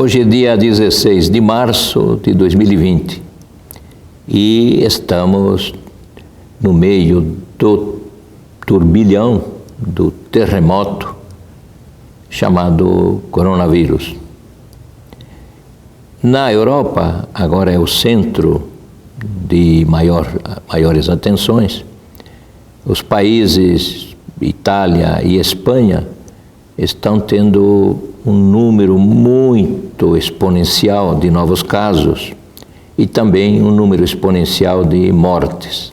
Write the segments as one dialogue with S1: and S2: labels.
S1: Hoje é dia 16 de março de 2020 e estamos no meio do turbilhão, do terremoto chamado coronavírus. Na Europa, agora é o centro de maiores atenções. Os países Itália e Espanha estão tendo um número muito exponencial de novos casos e também um número exponencial de mortes.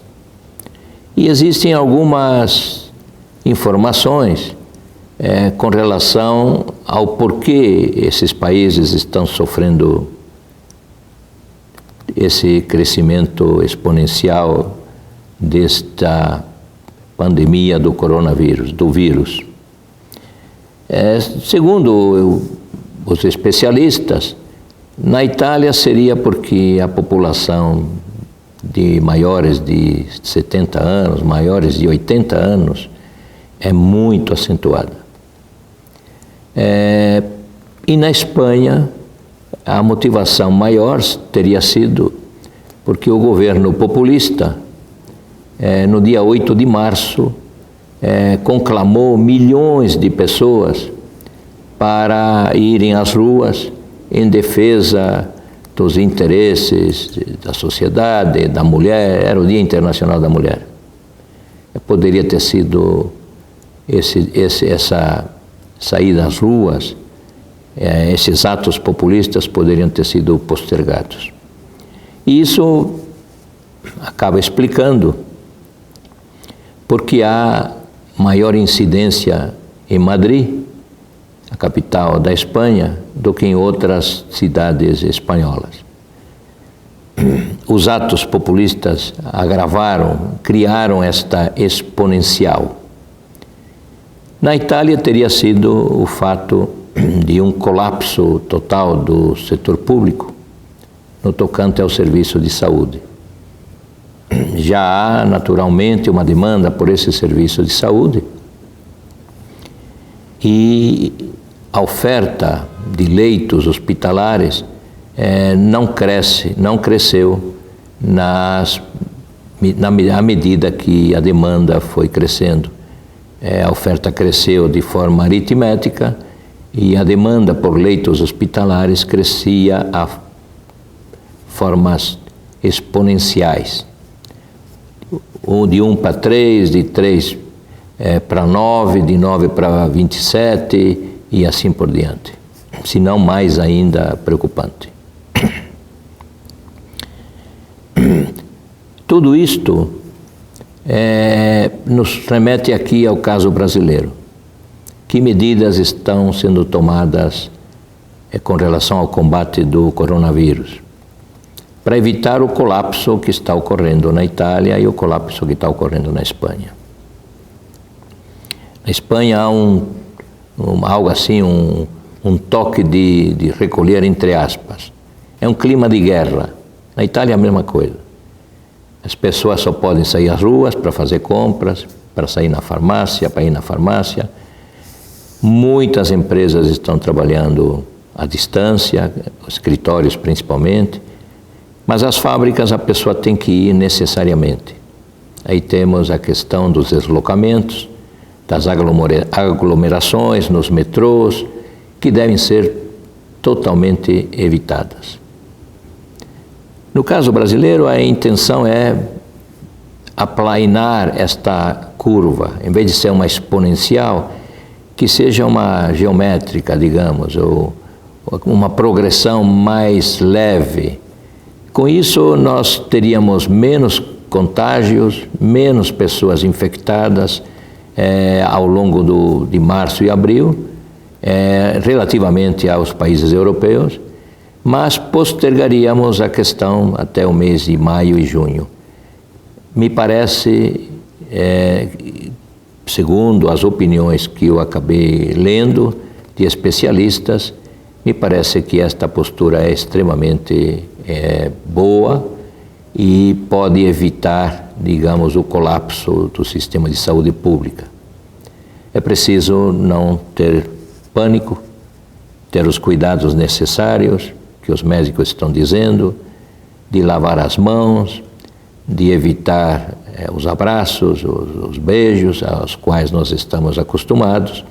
S1: E existem algumas informações com relação ao porquê esses países estão sofrendo esse crescimento exponencial desta pandemia do coronavírus, do vírus. Segundo os especialistas, na Itália seria porque a população de maiores de 70 anos, maiores de 80 anos, é muito acentuada. E na Espanha, a motivação maior teria sido porque o governo populista, no dia 8 de março, conclamou milhões de pessoas para irem às ruas em defesa dos interesses da sociedade, da mulher. Era o Dia Internacional da Mulher. Poderia ter sido essa saída às ruas, esses atos populistas poderiam ter sido postergados. E isso acaba explicando porque há maior incidência em Madrid, a capital da Espanha, do que em outras cidades espanholas. Os atos populistas criaram esta exponencial. Na Itália teria sido o fato de um colapso total do setor público no tocante ao serviço de saúde. Já há, naturalmente, uma demanda por esse serviço de saúde e a oferta de leitos hospitalares não cresceu à medida que a demanda foi crescendo. A oferta cresceu de forma aritmética e a demanda por leitos hospitalares crescia a formas exponenciais. De 1 para 3, de 3 para 9, de 9 para 27 e assim por diante. Se não mais ainda preocupante. Tudo isto nos remete aqui ao caso brasileiro. Que medidas estão sendo tomadas com relação ao combate do coronavírus? Para evitar o colapso que está ocorrendo na Itália e o colapso que está ocorrendo na Espanha. Na Espanha há algo assim, um toque de recolher entre aspas. É um clima de guerra. Na Itália é a mesma coisa. As pessoas só podem sair às ruas para fazer compras, para sair na farmácia, para ir na farmácia. Muitas empresas estão trabalhando à distância, escritórios principalmente. Mas as fábricas a pessoa tem que ir necessariamente. Aí temos a questão dos deslocamentos, das aglomerações nos metrôs, que devem ser totalmente evitadas. No caso brasileiro, a intenção é aplainar esta curva, em vez de ser uma exponencial, que seja uma geométrica, digamos, ou uma progressão mais leve. Com isso, nós teríamos menos contágios, menos pessoas infectadas ao longo de março e abril, relativamente aos países europeus, mas postergaríamos a questão até o mês de maio e junho. Me parece, segundo as opiniões que eu acabei lendo de especialistas, me parece que esta postura é extremamente boa e pode evitar, digamos, o colapso do sistema de saúde pública. É preciso não ter pânico, ter os cuidados necessários que os médicos estão dizendo, de lavar as mãos, de evitar os abraços, os beijos aos quais nós estamos acostumados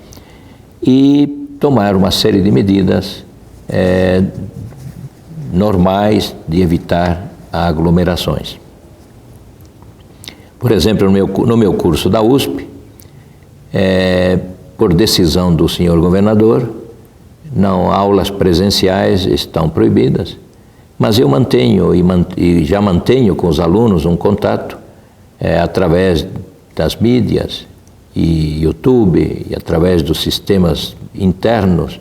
S1: e tomar uma série de medidas normais de evitar aglomerações. Por exemplo, no meu curso da USP, por decisão do senhor governador, não, aulas presenciais estão proibidas, mas eu mantenho e já mantenho com os alunos um contato através das mídias e YouTube e através dos sistemas internos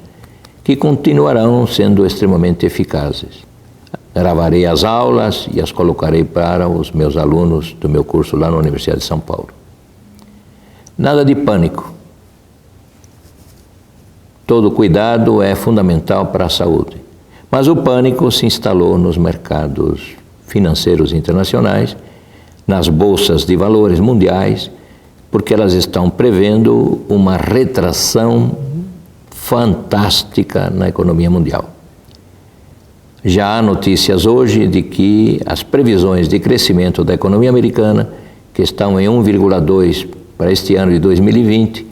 S1: que continuarão sendo extremamente eficazes. Gravarei as aulas e as colocarei para os meus alunos do meu curso lá na Universidade de São Paulo. Nada de pânico. Todo cuidado é fundamental para a saúde. Mas o pânico se instalou nos mercados financeiros internacionais, nas bolsas de valores mundiais, porque elas estão prevendo uma retração fantástica na economia mundial. Já há notícias hoje de que as previsões de crescimento da economia americana, que estão em 1,2% para este ano de 2020,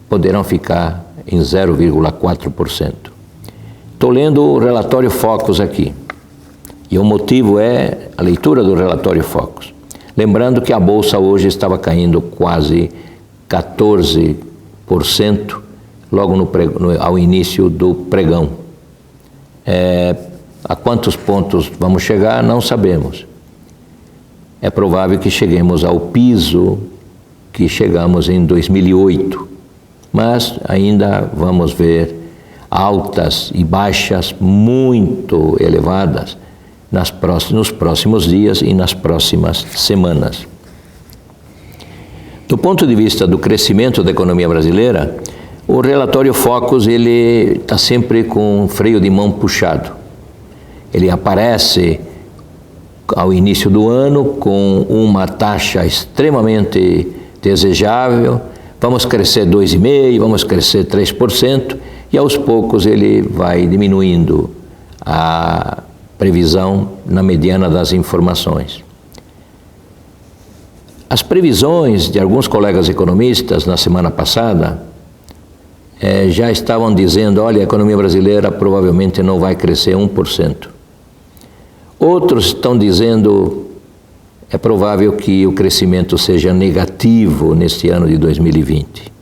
S1: poderão ficar em 0,4%. Estou lendo o relatório Focus aqui, e o motivo é a leitura do relatório Focus. Lembrando que a Bolsa hoje estava caindo quase 14% logo ao início do pregão. A quantos pontos vamos chegar, não sabemos. É provável que cheguemos ao piso que chegamos em 2008, mas ainda vamos ver altas e baixas muito elevadas nos próximos dias e nas próximas semanas. Do ponto de vista do crescimento da economia brasileira, o relatório Focus ele está sempre com um freio de mão puxado. Ele aparece ao início do ano com uma taxa extremamente desejável, vamos crescer 2,5%, vamos crescer 3%, e aos poucos ele vai diminuindo a previsão na mediana das informações. As previsões de alguns colegas economistas na semana passada já estavam dizendo, olha, a economia brasileira provavelmente não vai crescer 1%. Outros estão dizendo, é provável que o crescimento seja negativo neste ano de 2020.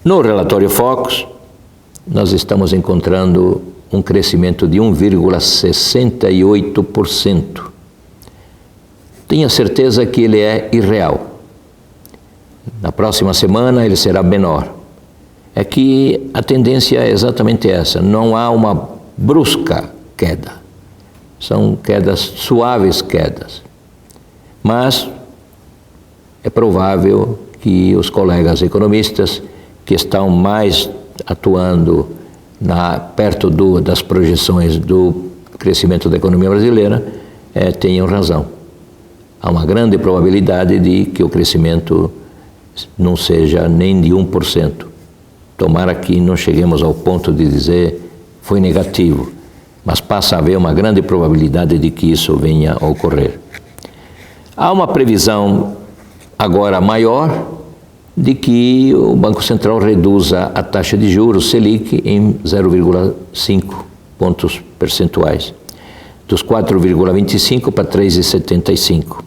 S1: No relatório Focus, nós estamos encontrando um crescimento de 1,68%. Tenha certeza que ele é irreal. Na próxima semana ele será menor. É que a tendência é exatamente essa, não há uma brusca queda. São quedas, suaves quedas. Mas é provável que os colegas economistas que estão mais atuando perto das projeções do crescimento da economia brasileira tenham razão. Há uma grande probabilidade de que o crescimento não seja nem de 1%. Tomara que não cheguemos ao ponto de dizer foi negativo, mas passa a haver uma grande probabilidade de que isso venha a ocorrer. Há uma previsão agora maior de que o Banco Central reduza a taxa de juros Selic em 0,5 pontos percentuais, dos 4,25 para 3,75.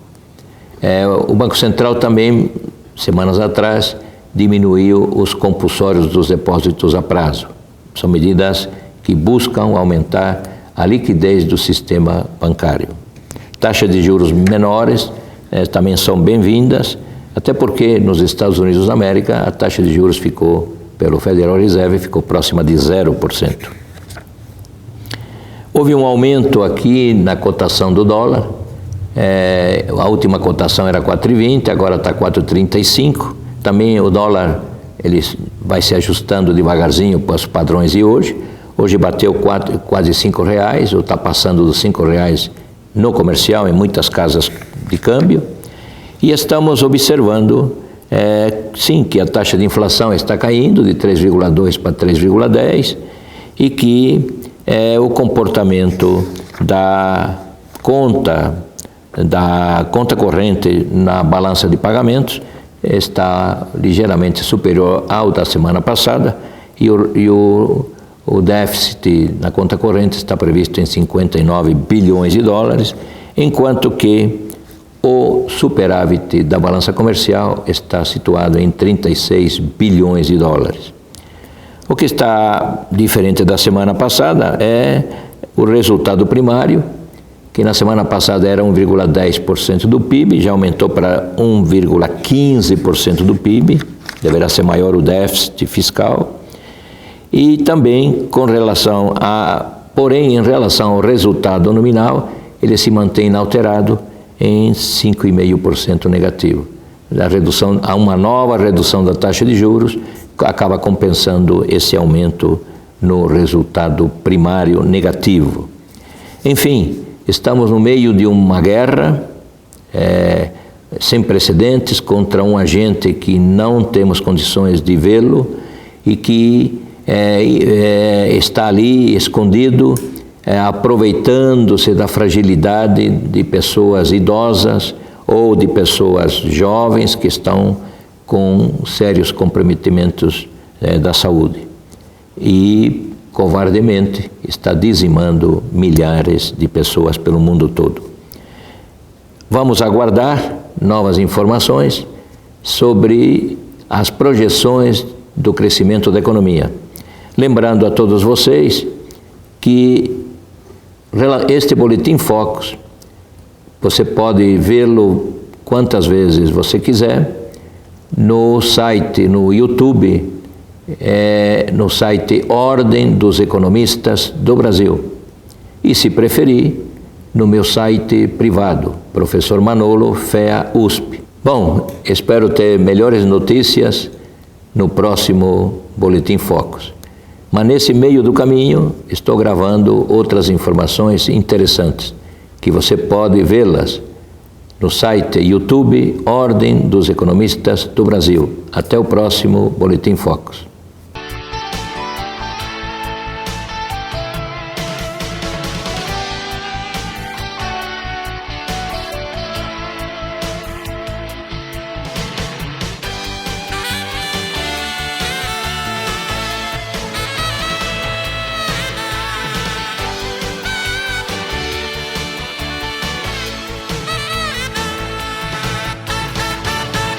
S1: O Banco Central também, semanas atrás, diminuiu os compulsórios dos depósitos a prazo. São medidas que buscam aumentar a liquidez do sistema bancário. Taxas de juros menores também são bem-vindas, até porque nos Estados Unidos da América a taxa de juros pelo Federal Reserve, ficou próxima de 0%. Houve um aumento aqui na cotação do dólar, a última cotação era 4,20, agora está 4,35. Também o dólar ele vai se ajustando devagarzinho para os padrões de hoje. Hoje bateu quase R$5, ou está passando dos R$5 no comercial, em muitas casas de câmbio. E estamos observando sim, que a taxa de inflação está caindo de 3,2 para 3,10 e que o comportamento da conta corrente na balança de pagamentos está ligeiramente superior ao da semana passada e o déficit na conta corrente está previsto em 59 bilhões de dólares, enquanto que o superávit da balança comercial está situado em 36 bilhões de dólares. O que está diferente da semana passada é o resultado primário, que na semana passada era 1,10% do PIB, já aumentou para 1,15% do PIB, deverá ser maior o déficit fiscal. E também porém, em relação ao resultado nominal, ele se mantém inalterado em 5,5% negativo. Há uma nova redução da taxa de juros, acaba compensando esse aumento no resultado primário negativo. Enfim, estamos no meio de uma guerra sem precedentes contra um agente que não temos condições de vê-lo e que está ali escondido, aproveitando-se da fragilidade de pessoas idosas ou de pessoas jovens que estão com sérios comprometimentos da saúde. E, covardemente, está dizimando milhares de pessoas pelo mundo todo. Vamos aguardar novas informações sobre as projeções do crescimento da economia. Lembrando a todos vocês que este Boletim Focus, você pode vê-lo quantas vezes você quiser no site, no YouTube, no site Ordem dos Economistas do Brasil. E, se preferir, no meu site privado, Professor Manolo, FEA USP. Bom, espero ter melhores notícias no próximo Boletim Focus. Mas nesse meio do caminho, estou gravando outras informações interessantes, que você pode vê-las no site YouTube Ordem dos Economistas do Brasil. Até o próximo Boletim Focus.